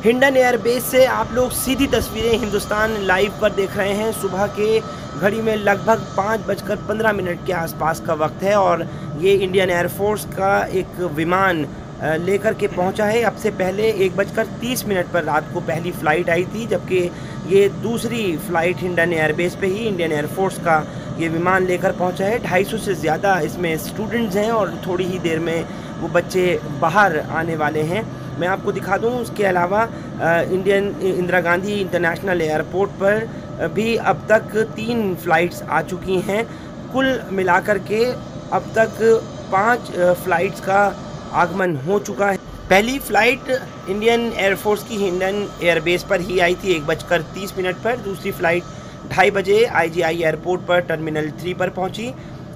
Hindon airbase से आप लोग सीधी तस्वीरें हिंदुस्तान लाइव पर देख रहे हैं। सुबह के घड़ी में लगभग 5:15 के आसपास का वक्त है और ये इंडियन एयरफोर्स का एक विमान लेकर के पहुंचा है। अब से पहले 1:30 पर रात को पहली फ़्लाइट आई थी, जबकि ये दूसरी फ़्लाइट हिंडन एयरबेस पे ही इंडियन एयरफोर्स का ये विमान लेकर पहुंचा है। 250 से ज़्यादा इसमें स्टूडेंट्स हैं और थोड़ी ही देर में वो बच्चे बाहर आने वाले हैं। मैं आपको दिखा दूं, उसके अलावा Indian Indira Gandhi international airport पर भी अब तक 3 फ़्लाइट्स आ चुकी हैं। कुल मिलाकर के अब तक 5 फ़्लाइट्स का आगमन हो चुका है। पहली फ़्लाइट इंडियन एयरफोर्स की हिंडन एयरबेस पर ही आई थी 1:30 पर। दूसरी फ़्लाइट 2:30 बजे IGI एयरपोर्ट पर टर्मिनल 3 पर पहुंची।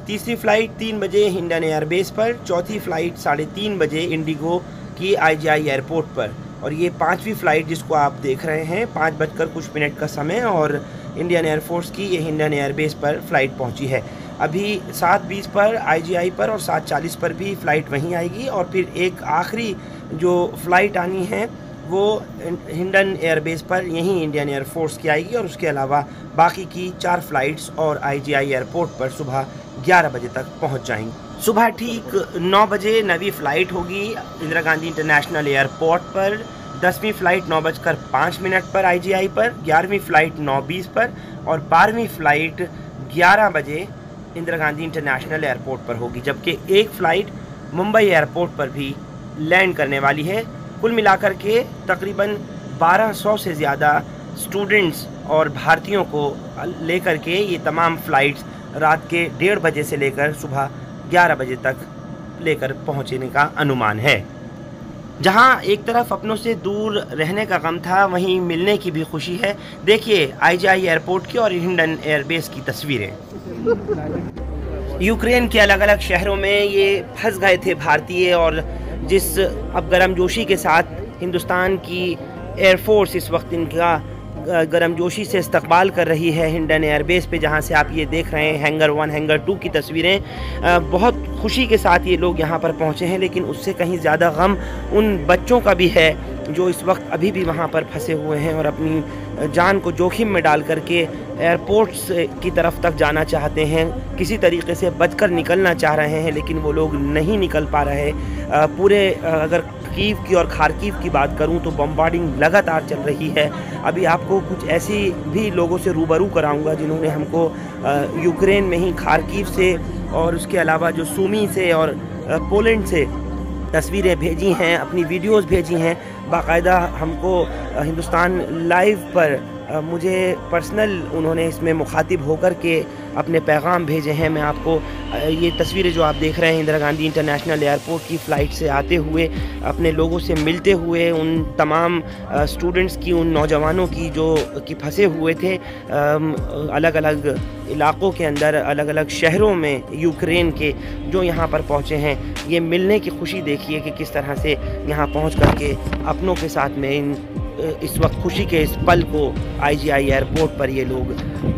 तीसरी फ़्लाइट 3 बजे हिंडन एयरबेस पर। चौथी फ़्लाइट 3:30 बजे इंडिगो की IGI एयरपोर्ट पर। और ये 5वीं फ़्लाइट जिसको आप देख रहे हैं 5:00 का समय और इंडियन एयरफोर्स की ये हिंडन एयरबेस पर फ़्लाइट पहुंची है। अभी 7:20 पर IGI पर और 7:40 पर भी फ़्लाइट वहीं आएगी और फिर एक आखिरी जो फ़्लाइट आनी है वो हिंडन एयरबेस पर यहीं इंडियन एयरफोर्स की आएगी और उसके अलावा बाकी की 4 फ़्लाइट्स और IGI एयरपोर्ट पर सुबह 11 बजे तक पहुंच जाएंगी। सुबह ठीक 9 बजे नवी फ़्लाइट होगी इंदिरा गांधी इंटरनेशनल एयरपोर्ट पर। 10वीं फ़्लाइट 9:05 पर IGI पर। 11वीं फ़्लाइट 9:20 पर और 12वीं फ़्लाइट 11 बजे इंदिरा गांधी इंटरनेशनल एयरपोर्ट पर होगी, जबकि एक फ़्लाइट मुंबई एयरपोर्ट पर भी लैंड करने वाली है। कुल मिलाकर के तकरीबन 1200 से ज़्यादा स्टूडेंट्स और भारतीयों को लेकर के ये तमाम फ़्लाइट्स रात के 1:30 बजे से लेकर सुबह 11 बजे तक लेकर पहुंचने का अनुमान है। जहां एक तरफ अपनों से दूर रहने का गम था, वहीं मिलने की भी खुशी है। देखिए IGI एयरपोर्ट की और हिंडन एयरबेस की तस्वीरें। यूक्रेन के अलग अलग शहरों में ये फंस गए थे भारतीय, और जिस अब गर्मजोशी के साथ हिंदुस्तान की एयरफोर्स इस वक्त इनका गर्मजोशी से इस्तकबाल कर रही है हिंडन एयरबेस पे, जहाँ से आप ये देख रहे हैं हैंगर 1 हैंगर 2 की तस्वीरें। बहुत खुशी के साथ ये लोग यहाँ पर पहुँचे हैं, लेकिन उससे कहीं ज़्यादा गम उन बच्चों का भी है जो इस वक्त अभी भी वहाँ पर फंसे हुए हैं और अपनी जान को जोखिम में डाल करके एयरपोर्ट्स की तरफ तक जाना चाहते हैं। किसी तरीके से बचकर निकलना चाह रहे हैं, लेकिन वो लोग नहीं निकल पा रहे। पूरे अगर कीव की और खार्किव की बात करूं तो बम्बार्डिंग लगातार चल रही है। अभी आपको कुछ ऐसी भी लोगों से रूबरू कराऊंगा जिन्होंने हमको यूक्रेन में ही खार्किव से और उसके अलावा जो सूमी से और पोलैंड से तस्वीरें भेजी हैं, अपनी वीडियोस भेजी हैं। बाकायदा हमको हिंदुस्तान लाइव पर मुझे पर्सनल उन्होंने इसमें मुखातिब होकर के अपने पैगाम भेजे हैं। मैं आपको ये तस्वीरें जो आप देख रहे हैं इंदिरा गांधी इंटरनेशनल एयरपोर्ट की फ़्लाइट से आते हुए, अपने लोगों से मिलते हुए, उन तमाम स्टूडेंट्स की, उन नौजवानों की जो कि फंसे हुए थे अलग अलग इलाक़ों के अंदर, अलग अलग शहरों में यूक्रेन के, जो यहाँ पर पहुँचे हैं। ये मिलने की खुशी देखिए कि किस तरह से यहाँ पहुँच करके अपनों के साथ में इस वक्त खुशी के इस पल को IGI एयरपोर्ट पर ये लोग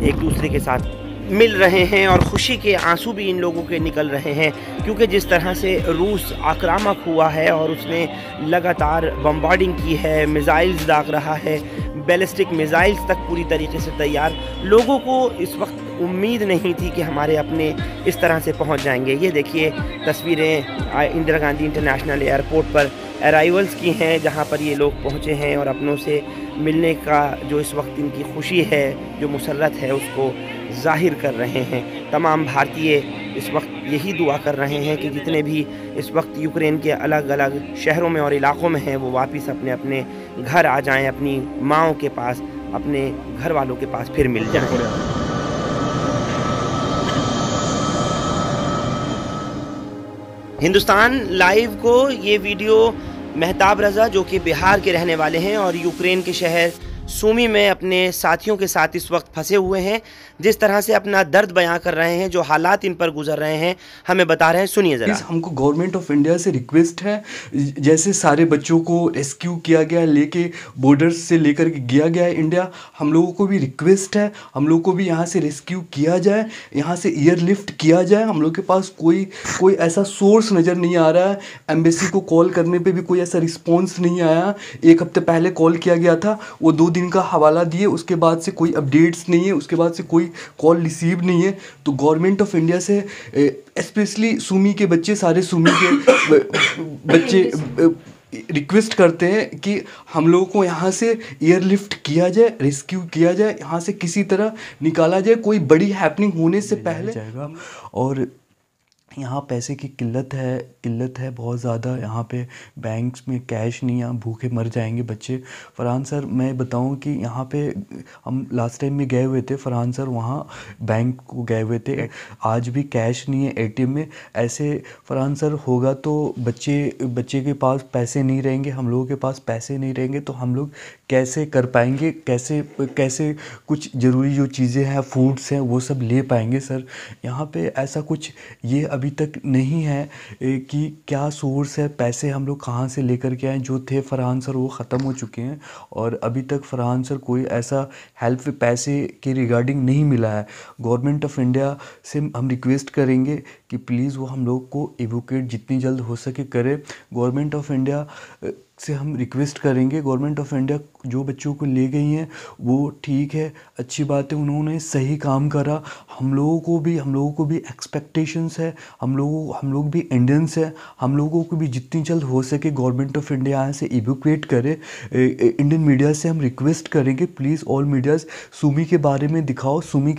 एक दूसरे के साथ मिल रहे हैं और खुशी के आंसू भी इन लोगों के निकल रहे हैं, क्योंकि जिस तरह से रूस आक्रामक हुआ है और उसने लगातार बम्बार्डिंग की है, मिसाइल्स दाग रहा है, बैलिस्टिक मिसाइल्स तक पूरी तरीके से तैयार। लोगों को इस वक्त उम्मीद नहीं थी कि हमारे अपने इस तरह से पहुंच जाएंगे। ये देखिए तस्वीरें इंदिरा गांधी इंटरनेशनल एयरपोर्ट पर अराइवल्स की हैं, जहां पर ये लोग पहुंचे हैं और अपनों से मिलने का जो इस वक्त इनकी खुशी है, जो मुसर्रत है, उसको ज़ाहिर कर रहे हैं। तमाम भारतीय इस वक्त यही दुआ कर रहे हैं कि जितने भी इस वक्त यूक्रेन के अलग अलग शहरों में और इलाक़ों में हैं, वो वापस अपने अपने घर आ जाएं, अपनी माँओं के पास, अपने घर वालों के पास फिर मिल जाएं। हिंदुस्तान लाइव को ये वीडियो मेहताब रज़ा, जो कि बिहार के रहने वाले हैं और यूक्रेन के शहर सूमी में अपने साथियों के साथ इस वक्त फंसे हुए हैं, जिस तरह से अपना दर्द बयां कर रहे हैं, जो हालात इन पर गुजर रहे हैं, हमें बता रहे हैं। सुनिए ज़रा। हमको गवर्नमेंट ऑफ इंडिया से रिक्वेस्ट है, जैसे सारे बच्चों को रेस्क्यू किया गया, लेके बॉर्डर्स से लेकर के गया गया है इंडिया, हम लोगों को भी रिक्वेस्ट है, हम लोग को भी यहाँ से रेस्क्यू किया जाए, यहाँ से एयरलिफ्ट किया जाए। हम लोग के पास कोई ऐसा सोर्स नज़र नहीं आ रहा है। एम्बेसी को कॉल करने पे भी कोई ऐसा रिस्पॉन्स नहीं आया। 1 हफ्ते पहले कॉल किया गया था, वो 2 दिन का हवाला दिए, उसके बाद से कोई अपडेट्स नहीं है, उसके बाद से कोई कॉल रिसीव नहीं है। तो गवर्नमेंट ऑफ इंडिया से स्पेशली सूमी के बच्चे, सारे सूमी के बच्चे रिक्वेस्ट करते हैं कि हम लोगों को यहाँ से एयरलिफ्ट किया जाए, रेस्क्यू किया जाए, यहाँ से किसी तरह निकाला जाए, कोई बड़ी हैपनिंग होने से पहले जाएगा। और यहाँ पैसे की किल्लत है बहुत ज़्यादा। यहाँ पे बैंक्स में कैश नहीं है, भूखे मर जाएंगे बच्चे। फरहान सर, मैं बताऊँ कि यहाँ पे हम लास्ट टाइम में गए हुए थे, फरहान सर वहाँ बैंक को गए हुए थे, आज भी कैश नहीं है एटीएम में। ऐसे फरहान सर होगा तो बच्चे के पास पैसे नहीं रहेंगे, हम लोगों के पास पैसे नहीं रहेंगे, तो हम लोग कैसे कर पाएंगे, कैसे कुछ ज़रूरी जो चीज़ें हैं, फूड्स हैं, वो सब ले पाएंगे सर। यहाँ पे ऐसा कुछ ये अभी तक नहीं है कि क्या सोर्स है, पैसे हम लोग कहाँ से लेकर के आए। जो थे फरहान सर वो ख़त्म हो चुके हैं, और अभी तक फरहान सर कोई ऐसा हेल्प पैसे के रिगार्डिंग नहीं मिला है। गवर्नमेंट ऑफ इंडिया से हम रिक्वेस्ट करेंगे कि प्लीज़ वो हम लोग को एवोकेट जितनी जल्द हो सके करे। गवर्नमेंट ऑफ इंडिया से हम रिक्वेस्ट करेंगे, गवर्नमेंट ऑफ इंडिया जो बच्चों को ले गई हैं वो ठीक है, अच्छी बात है, उन्होंने सही काम करा। हम लोगों को भी एक्सपेक्टेशंस है, हम लोग भी इंडियंस हैं, हम लोगों को भी जितनी जल्द हो सके गवर्नमेंट ऑफ इंडिया यहाँ से एवोक्यूएट करे। इंडियन मीडिया से हम रिक्वेस्ट करेंगे, प्लीज़ ऑल मीडियाज़ सूमी के बारे में दिखाओ, सूमी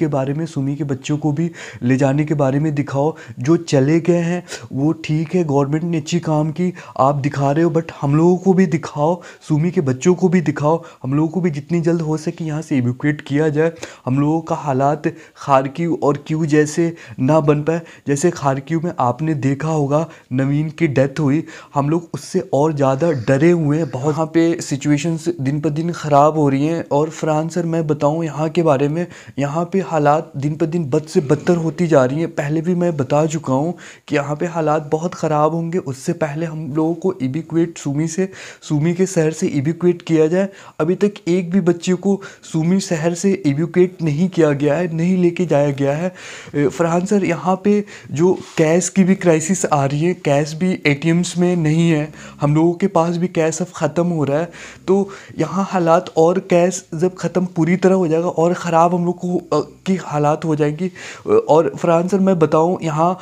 के बच्चों को भी ले जाने के बारे में दिखाओ। जो चले गए हैं वो ठीक है, गवर्नमेंट ने अच्छी काम की, आप दिखा रहे हो, बट हम लोगों को भी दिखाओ, सूमी के बच्चों को भी दिखाओ। हम लोगों को भी जितनी जल्द हो सके यहाँ से एवोक्यूएट किया जाए। हम लोगों का हालात खारकीव और क्यू जैसे ना बन पाए। जैसे खारकीव में आपने देखा होगा नवीन की डेथ हुई, हम लोग उससे और ज़्यादा डरे हुए हैं। बहुत यहाँ पे सिचुएशंस दिन पर दिन ख़राब हो रही हैं। और फरहान सर, मैं बताऊँ यहाँ के बारे में, यहाँ पे हालात दिन पर दिन बद से बदतर होती जा रही हैं। पहले भी मैं बता चुका हूँ कि यहाँ पे हालात बहुत ख़राब होंगे। उससे पहले हम लोगों को एवोक्यूएट सूमी के शहर से एवोक्यूएट किया जाए। अभी तक एक भी बच्चे को सूमी शहर से एवोक्यूएट नहीं किया गया है, नहीं लेके जाया गया है। फरहान सर, यहाँ पे जो कैश की भी क्राइसिस आ रही है, कैश भी एटीएम्स में नहीं है, हम लोगों के पास भी कैश अब ख़त्म हो रहा है। तो यहाँ हालात, और कैश जब ख़त्म पूरी तरह हो जाएगा और ख़राब हम लोग को की हालात हो जाएंगी। और फरहान सर, मैं बताऊँ, यहाँ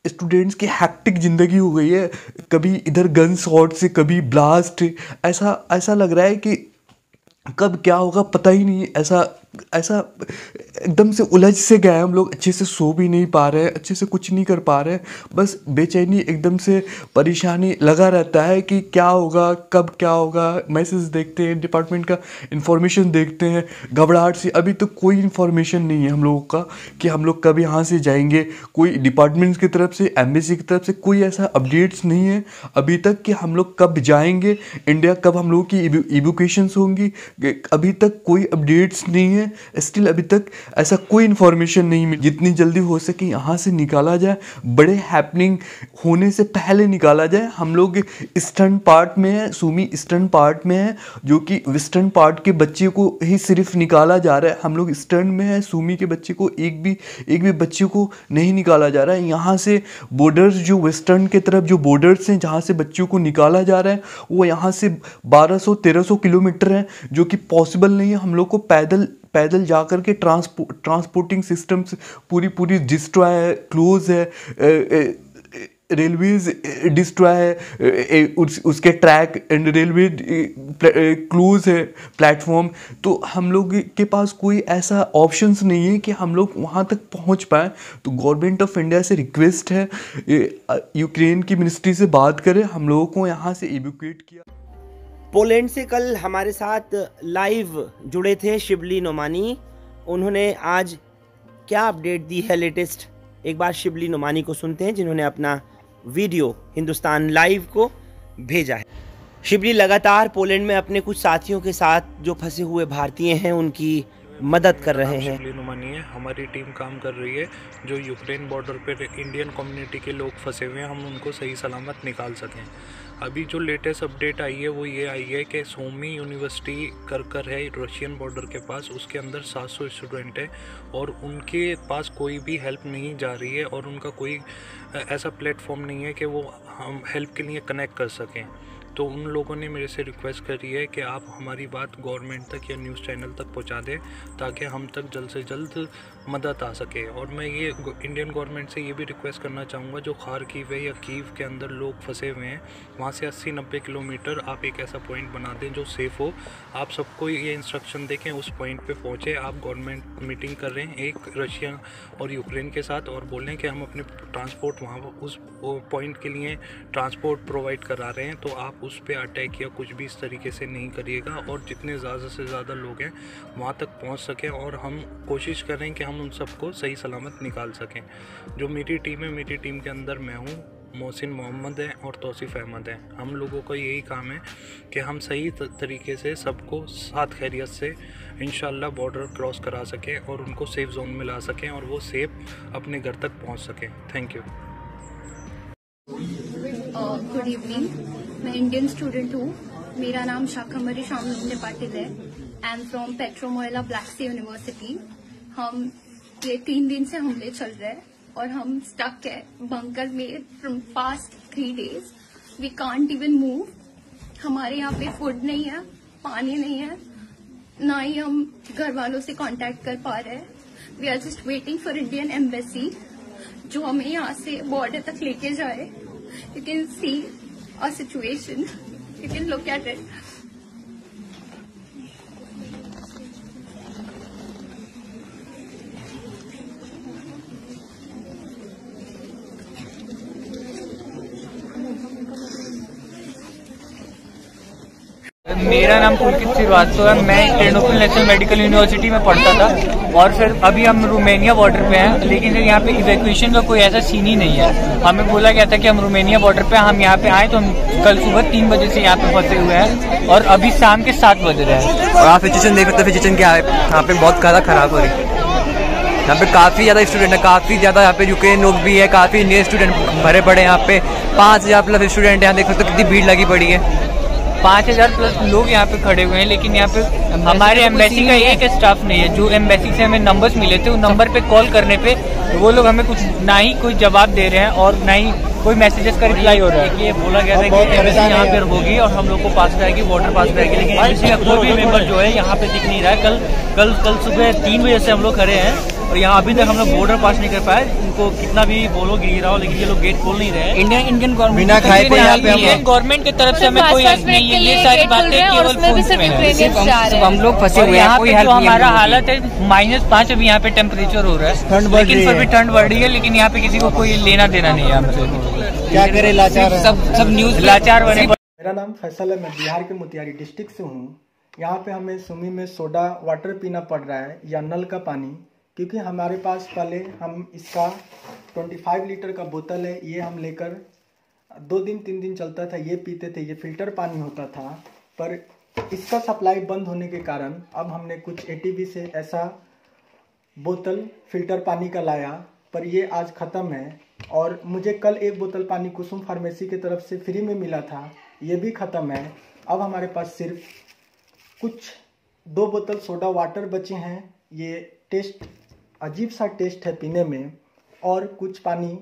स्टूडेंट्स की हैक्टिक ज़िंदगी हो गई है, कभी इधर गन शॉट से, कभी ब्लास्ट, ऐसा लग रहा है कि कब क्या होगा पता ही नहीं। ऐसा एकदम से उलझ से गए हम लोग, अच्छे से सो भी नहीं पा रहे हैं, अच्छे से कुछ नहीं कर पा रहे हैं, बस बेचैनी, एकदम से परेशानी लगा रहता है कि क्या होगा, कब क्या होगा। मैसेज देखते हैं, डिपार्टमेंट का इन्फॉर्मेशन देखते हैं, घबराहट से। अभी तो कोई इन्फॉर्मेशन नहीं है हम लोगों का कि हम लोग कब यहाँ से जाएंगे। कोई डिपार्टमेंट्स की तरफ से, एम्बेसी की तरफ से कोई ऐसा अपडेट्स नहीं है अभी तक कि हम लोग कब जाएंगे इंडिया, कब हम लोगों की एवोकेशंस होंगी। अभी तक कोई अपडेट्स नहीं है, स्टिल अभी तक ऐसा कोई इन्फॉर्मेशन नहीं मिली। जितनी जल्दी हो सके यहाँ से निकाला जाए, बड़े हैपनिंग होने से पहले निकाला जाए। हम लोग ईस्टर्न पार्ट में है, सूमी ईस्टर्न पार्ट में है, जो कि वेस्टर्न पार्ट के बच्चे को ही सिर्फ निकाला जा रहा है। हम लोग ईस्टर्न में है, सूमी के बच्चे को एक भी बच्चे को नहीं निकाला जा रहा है। यहाँ से बॉर्डर्स, जो वेस्टर्न के तरफ जो बॉर्डर्स हैं जहाँ से बच्चों को निकाला जा रहा है, वो यहाँ से 1200-1300 किलोमीटर है, जो कि पॉसिबल नहीं है। हम लोग को पैदल जा कर के ट्रांसपोर्टिंग सिस्टम्स पूरी डिस्ट्रॉय है, क्लोज है, रेलवेज डिस्ट्रॉय है, उसके ट्रैक एंड रेलवे क्लोज है, प्लेटफॉर्म। तो हम लोग के पास कोई ऐसा ऑप्शंस नहीं है कि हम लोग वहाँ तक पहुँच पाएँ। तो गवर्नमेंट ऑफ इंडिया से रिक्वेस्ट है, यूक्रेन की मिनिस्ट्री से बात करें, हम लोगों को यहाँ से एवोक्यूएट किया। पोलैंड से कल हमारे साथ लाइव जुड़े थे शिबली नोमानी। उन्होंने आज क्या अपडेट दी है लेटेस्ट, एक बार शिबली नोमानी को सुनते हैं, जिन्होंने अपना वीडियो हिंदुस्तान लाइव को भेजा है। शिबली लगातार पोलैंड में अपने कुछ साथियों के साथ जो फंसे हुए भारतीय हैं उनकी मदद कर रहे हैं। शिबली नुमानी है, हमारी टीम काम कर रही है। जो यूक्रेन बॉर्डर पर इंडियन कम्युनिटी के लोग फंसे हुए हैं, हम उनको सही सलामत निकाल सकें। अभी जो लेटेस्ट अपडेट आई है वो ये आई है कि सोमी यूनिवर्सिटी कर है रशियन बॉर्डर के पास, उसके अंदर 700 स्टूडेंट है और उनके पास कोई भी हेल्प नहीं जा रही है और उनका कोई ऐसा प्लेटफॉर्म नहीं है कि वो हम हेल्प के लिए कनेक्ट कर सकें। तो उन लोगों ने मेरे से रिक्वेस्ट करी है कि आप हमारी बात गवर्नमेंट तक या न्यूज़ चैनल तक पहुंचा दें ताकि हम तक जल्द से जल्द मदद आ सके। और मैं ये इंडियन गवर्नमेंट से ये भी रिक्वेस्ट करना चाहूँगा, जो खारकीव है या कीव के अंदर लोग फंसे हुए हैं, वहाँ से 80-90 किलोमीटर आप एक ऐसा पॉइंट बना दें जो सेफ़ हो। आप सबको ये इंस्ट्रक्शन देखें, उस पॉइंट पे पहुँचे। आप गवर्नमेंट मीटिंग कर रहे हैं एक रशिया और यूक्रेन के साथ और बोल रहे हैं कि हम अपने ट्रांसपोर्ट वहाँ उस पॉइंट के लिए ट्रांसपोर्ट प्रोवाइड करा रहे हैं, तो आप उस पर अटैक या कुछ भी इस तरीके से नहीं करिएगा और जितने ज़्यादा से ज़्यादा लोग हैं वहाँ तक पहुँच सकें और हम कोशिश करें कि हम उन सबको सही सलामत निकाल सकें। जो मेरी टीम है, मेरी टीम के अंदर मैं हूँ, मोहसिन मोहम्मद है और तौसीफ़ अहमद है। हम लोगों का यही काम है कि हम सही तरीके से सबको साथ खैरियत से इंशाल्लाह बॉर्डर क्रॉस करा सकें और उनको सेफ़ जोन में ला सकें और वो सेफ़ अपने घर तक पहुँच सकें। Thank you. गुड इवनिंग, मैं इंडियन स्टूडेंट हूँ। मेरा नाम शाखमरी शामलुमने पाटिल है। I am from Petro Mohyla Black Sea University. हम ये 3 दिन से हमले चल रहे हैं और हम स्टक है बंकर में from past 3 days। We can't even move. हमारे यहाँ पे फूड नहीं है, पानी नहीं है, ना ही हम घर वालों से कांटेक्ट कर पा रहे हैं। We are just waiting for Indian embassy जो हमें यहाँ से बॉर्डर तक लेके जाए। You can see our situation. You can look at it. मेरा नाम पुलकित श्रीवास्तव है। मैं टेर्नोपिल नेशनल मेडिकल यूनिवर्सिटी में पढ़ता था और फिर अभी हम रोमानिया बॉर्डर पे हैं, लेकिन फिर यहाँ पे इवैक्यूएशन का कोई ऐसा सीन ही नहीं है। हमें बोला गया था कि हम रोमानिया बॉर्डर पे हम यहाँ पे आए, तो हम कल सुबह 3 बजे से यहाँ पे फंसे हुए हैं और अभी शाम के 7 बज रहे हैं। और आप सिचुएशन देख सकते हैं, सिचुएशन क्या है यहाँ पे, बहुत ज़्यादा खराब हो रही है। यहाँ पे काफ़ी ज़्यादा स्टूडेंट है, काफ़ी ज़्यादा यहाँ पे यूक्रेन लोग भी है, काफ़ी इंडियन स्टूडेंट भरे पड़े हैं। यहाँ पे 5000 प्लस स्टूडेंट हैं, देख सकते हो कितनी भीड़ लगी पड़ी है। 5000 प्लस लोग यहाँ पे खड़े हुए हैं, लेकिन यहाँ पे हमारे एम्बेसी का एक स्टाफ नहीं है। जो एम्बेसी से हमें नंबर्स मिले थे, उन नंबर पे कॉल करने पे वो लोग हमें कुछ ना ही कोई जवाब दे रहे हैं और ना ही कोई मैसेजेस का रिप्लाई हो रहा है। ये बोला गया था कि एम्बेसी यहाँ पे होगी और हम लोग को पास कराएगी, बॉर्डर पास कराएगी, लेकिन एम्बेसी का कोई भी मेंबर जो है यहाँ पे दिख नहीं रहा है। कल सुबह 3 बजे से हम लोग खड़े हैं और यहाँ अभी तक हम लोग बॉर्डर पास नहीं कर पाए। उनको कितना भी बोलो गिरा हो, लेकिन ये लोग गेट खोल नहीं रहे हैं। इंडियन गवर्नमेंट की तरफ से हमें कोई हेल्प नहीं है। ये सारी बातें केवल हम लोग फंसे हुए हैं, कोई हेल्प जो नहीं हमारा हालत है -5 अभी यहाँ पे टेम्परेचर हो रहा है, लेकिन फिर भी ठंड बढ़ रही है, लेकिन यहाँ पे किसी को कोई लेना देना नहीं है हमसे। क्या करे, लाचार सब न्यूज लाचार बने। मेरा नाम फैसल है, मैं बिहार के मोतिहारी डिस्ट्रिक्ट से हूँ। यहाँ पे हमें सुमी में सोडा वाटर पीना पड़ रहा है या नल का पानी, क्योंकि हमारे पास पहले हम इसका 25 लीटर का बोतल है, ये हम लेकर 2 दिन 3 दिन चलता था, ये पीते थे। ये फिल्टर पानी होता था, पर इसका सप्लाई बंद होने के कारण अब हमने कुछ ATV से ऐसा बोतल फिल्टर पानी का लाया, पर ये आज ख़त्म है। और मुझे कल एक बोतल पानी कुसुम फार्मेसी की तरफ से फ्री में मिला था, ये भी ख़त्म है। अब हमारे पास सिर्फ कुछ 2 बोतल सोडा वाटर बचे हैं। ये टेस्ट अजीब सा टेस्ट है पीने में, और कुछ पानी,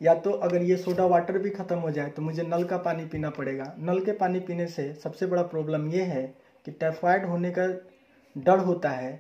या तो अगर ये सोडा वाटर भी ख़त्म हो जाए तो मुझे नल का पानी पीना पड़ेगा। नल के पानी पीने से सबसे बड़ा प्रॉब्लम ये है कि टाइफाइड होने का डर होता है,